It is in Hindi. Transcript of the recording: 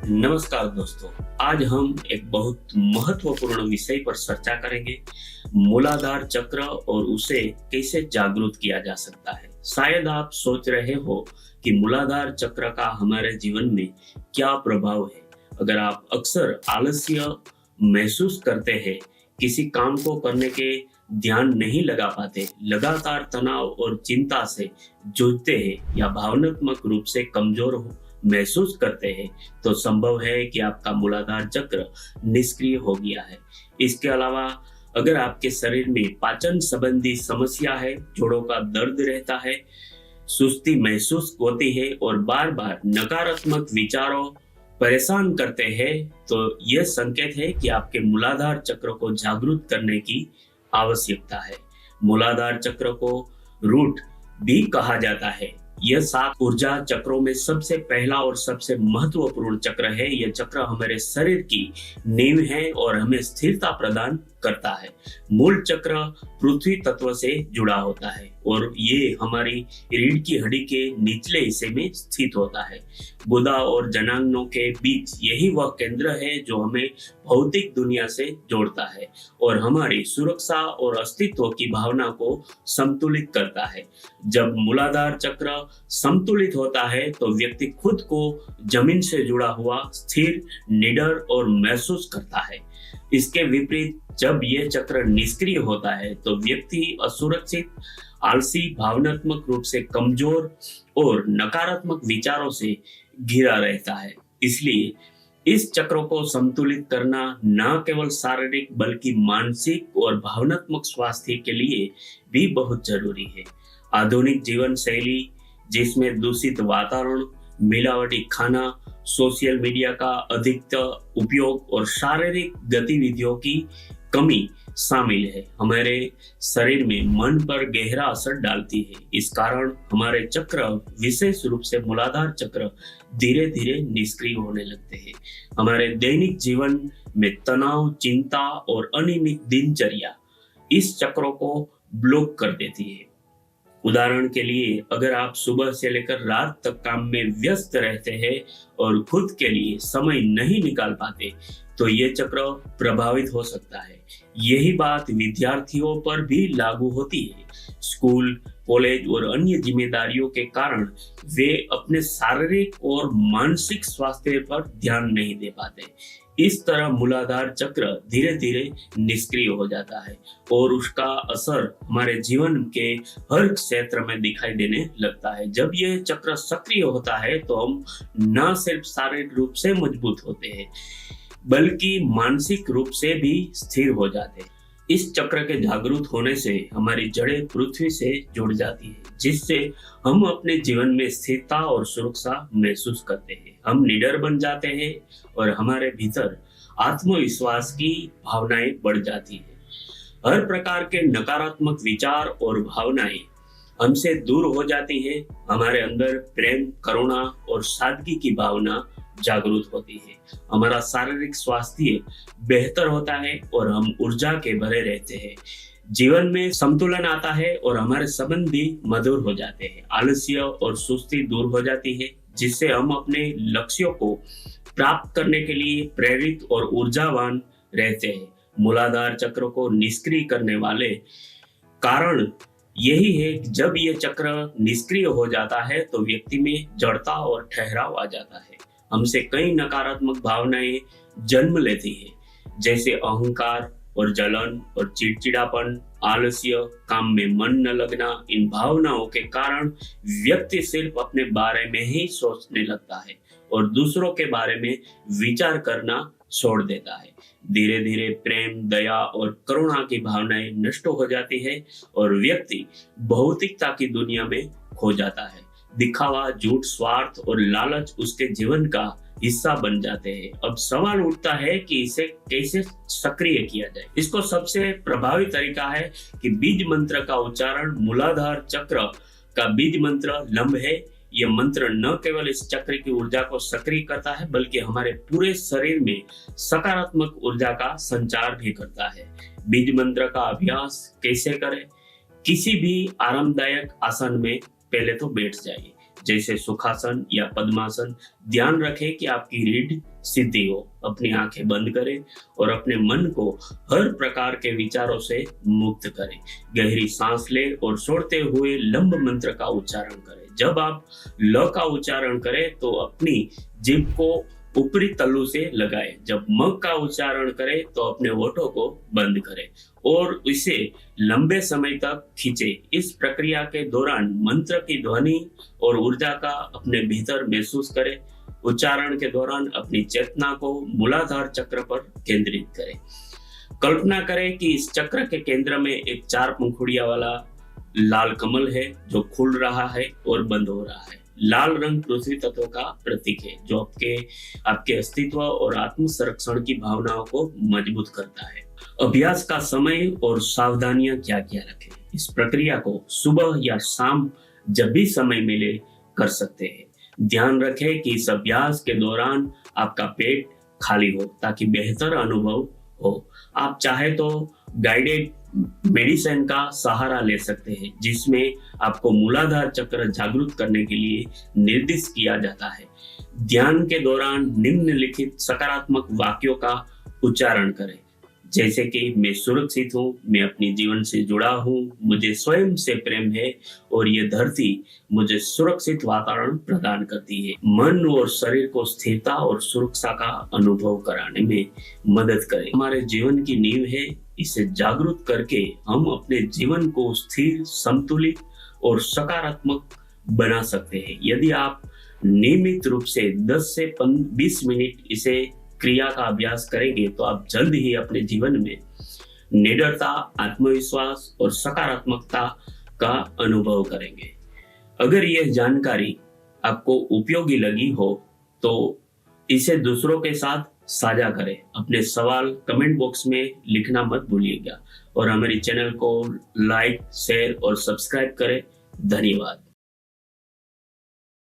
नमस्कार दोस्तों। आज हम एक बहुत महत्वपूर्ण विषय पर चर्चा करेंगे, मूलाधार चक्र और उसे कैसे जागरूक किया जा सकता है। शायद आप सोच रहे हो कि मूलाधार चक्र का हमारे जीवन में क्या प्रभाव है। अगर आप अक्सर आलस्य महसूस करते हैं, किसी काम को करने के ध्यान नहीं लगा पाते, लगातार तनाव और चिंता से जूझते हैं या भावनात्मक रूप से कमजोर हो महसूस करते हैं, तो संभव है कि आपका मूलाधार चक्र निष्क्रिय हो गया है। इसके अलावा अगर आपके शरीर में पाचन संबंधी समस्या है, जोड़ों का दर्द रहता है, सुस्ती महसूस होती है और बार बार नकारात्मक विचारों परेशान करते हैं, तो यह संकेत है कि आपके मूलाधार चक्र को जागरूक करने की आवश्यकता है। मूलाधार चक्र को रूट भी कहा जाता है। यह 7 ऊर्जा चक्रों में सबसे पहला और सबसे महत्वपूर्ण चक्र है। यह चक्र हमारे शरीर की नींव है और हमें स्थिरता प्रदान करता है। मूल चक्र पृथ्वी तत्व से जुड़ा होता है और ये हमारी रीढ़ की हड्डी के निचले हिस्से में स्थित होता है। गुदा और जनांगों के बीच यही वह केंद्र है जो हमें भौतिक दुनिया से जोड़ता है और हमारी सुरक्षा और अस्तित्व की भावना को संतुलित करता है। जब मूलाधार चक्र संतुलित होता है तो व्यक्ति खुद को जमीन से जुड़ा हुआ, स्थिर, निडर और महसूस करता है। इसके विपरीत जब यह चक्र निष्क्रिय होता है तो व्यक्ति असुरक्षित, आलसी, भावनात्मक रूप से कमजोर और नकारात्मक विचारों से घिरा रहता है। इसलिए इस चक्र को संतुलित करना न केवल शारीरिक बल्कि मानसिक और भावनात्मक स्वास्थ्य के लिए भी बहुत जरूरी है। आधुनिक जीवन शैली, जिसमें दूषित वातावरण, मिलावटी खाना, सोशल मीडिया का अधिक उपयोग और शारीरिक गतिविधियों की कमी शामिल है, हमारे शरीर में मन पर गहरा असर डालती है। इस कारण हमारे चक्र, विशेष रूप से मूलाधार चक्र, धीरे धीरे निष्क्रिय होने लगते हैं। हमारे दैनिक जीवन में तनाव, चिंता और अनियमित दिनचर्या इस चक्रों को ब्लॉक कर देती है। उदाहरण के लिए, अगर आप सुबह से लेकर रात तक काम में व्यस्त रहते हैं और खुद के लिए समय नहीं निकाल पाते, तो ये चक्र प्रभावित हो सकता है। यही बात विद्यार्थियों पर भी लागू होती है। स्कूल, कॉलेज और अन्य जिम्मेदारियों के कारण वे अपने शारीरिक और मानसिक स्वास्थ्य पर ध्यान नहीं दे पाते। इस तरह मूलाधार चक्र धीरे धीरे निष्क्रिय हो जाता है और उसका असर हमारे जीवन के हर क्षेत्र में दिखाई देने लगता है। जब यह चक्र सक्रिय होता है तो हम न सिर्फ शारीरिक रूप से मजबूत होते हैं बल्कि मानसिक रूप से भी स्थिर हो जाते हैं। इस चक्र के जागरूक होने से हमारी जड़ें पृथ्वी से जुड़ जाती है, जिससे हम अपने जीवन में स्थिरता और सुरक्षा महसूस करते हैं। हम निडर बन जाते हैं और हमारे भीतर आत्मविश्वास की भावनाएं बढ़ जाती है। हर प्रकार के नकारात्मक विचार और भावनाएं हमसे दूर हो जाती है। हमारे अंदर प्रेम, करुणा और सादगी की भावना जागरूक होती है। हमारा शारीरिक स्वास्थ्य बेहतर होता है और हम ऊर्जा के भरे रहते हैं। जीवन में संतुलन आता है और हमारे संबंध भी मधुर हो जाते हैं। आलस्य और सुस्ती दूर हो जाती है, जिससे हम अपने लक्ष्यों को प्राप्त करने के लिए प्रेरित और ऊर्जावान रहते हैं। मूलाधार चक्र को निष्क्रिय करने वाले कारण यही है कि जब यह चक्र निष्क्रिय हो जाता है तो व्यक्ति में जड़ता और ठहराव आ जाता है। हमसे कई नकारात्मक भावनाएं जन्म लेती है, जैसे अहंकार और जलन और चिड़चिड़ापन, आलस्य, काम में मन न लगना। इन भावनाओं के कारण व्यक्ति सिर्फ अपने बारे में ही सोचने लगता है और दूसरों के बारे में विचार करना छोड़ देता है। धीरे धीरे प्रेम, दया और करुणा की भावनाएं नष्ट हो जाती है और व्यक्ति भौतिकता की दुनिया में खो जाता है। दिखावा, झूठ, स्वार्थ और लालच उसके जीवन का हिस्सा बन जाते हैं। अब सवाल उठता है कि इसे कैसे सक्रिय किया जाए। इसको सबसे प्रभावी तरीका है कि बीज मंत्र का उच्चारण। मूलाधार चक्र का बीज मंत्र लंब है। यह मंत्र न केवल इस चक्र की ऊर्जा को सक्रिय करता है बल्कि हमारे पूरे शरीर में सकारात्मक ऊर्जा का संचार भी करता है। बीज मंत्र का अभ्यास कैसे करें? किसी भी आरामदायक आसन में पहले तो बैठ जाइए, जैसे सुखासन या पद्मासन। ध्यान रखें कि आपकी रीढ़ सीधी हो। अपनी आंखें बंद करें और अपने मन को हर प्रकार के विचारों से मुक्त करें। गहरी सांस लें और छोड़ते हुए लंब मंत्र का उच्चारण करें। जब आप ल का उच्चारण करें तो अपनी जीभ को ऊपरी तल्लू से लगाएं। जब म का उच्चारण करें तो अपने होठों को बंद करें और इसे लंबे समय तक खींचे। इस प्रक्रिया के दौरान मंत्र की ध्वनि और ऊर्जा का अपने भीतर महसूस करें। उच्चारण के दौरान अपनी चेतना को मूलाधार चक्र पर केंद्रित करें। कल्पना करें कि इस चक्र के केंद्र में एक 4 पंखुड़ियों वाला लाल कमल है जो खुल रहा है और बंद हो रहा है। लाल रंग पृथ्वी तत्व का प्रतीक है जो आपके अस्तित्व और आत्म संरक्षण की भावनाओं को मजबूत करता है। अभ्यास का समय और सावधानियां क्या क्या रखें। इस प्रक्रिया को सुबह या शाम जब भी समय मिले कर सकते हैं। ध्यान रखें कि इस अभ्यास के दौरान आपका पेट खाली हो ताकि बेहतर अनुभव हो। आप चाहे तो गाइडेड मेडिसिन का सहारा ले सकते हैं जिसमें आपको मूलाधार चक्र जागृत करने के लिए निर्देश किया जाता है। ध्यान के दौरान निम्नलिखित सकारात्मक वाक्यों का उच्चारण करें, जैसे कि मैं सुरक्षित हूँ, मैं अपने जीवन से जुड़ा हूँ, मुझे स्वयं से प्रेम है और ये धरती मुझे सुरक्षित वातावरण प्रदान करती है। मन और शरीर को स्थिरता और सुरक्षा का अनुभव कराने में मदद करें। हमारे जीवन की नींव है, इसे जागरूक करके हम अपने जीवन को स्थिर, संतुलित और सकारात्मक बना सकते हैं। यदि आप नियमित रूप से 10 से 20 मिनट इसे क्रिया का अभ्यास करेंगे तो आप जल्द ही अपने जीवन में निडरता, आत्मविश्वास और सकारात्मकता का अनुभव करेंगे। अगर यह जानकारी आपको उपयोगी लगी हो तो इसे दूसरों के साथ साझा करें। अपने सवाल कमेंट बॉक्स में लिखना मत भूलिएगा और हमारे चैनल को लाइक, शेयर और सब्सक्राइब करें। धन्यवाद।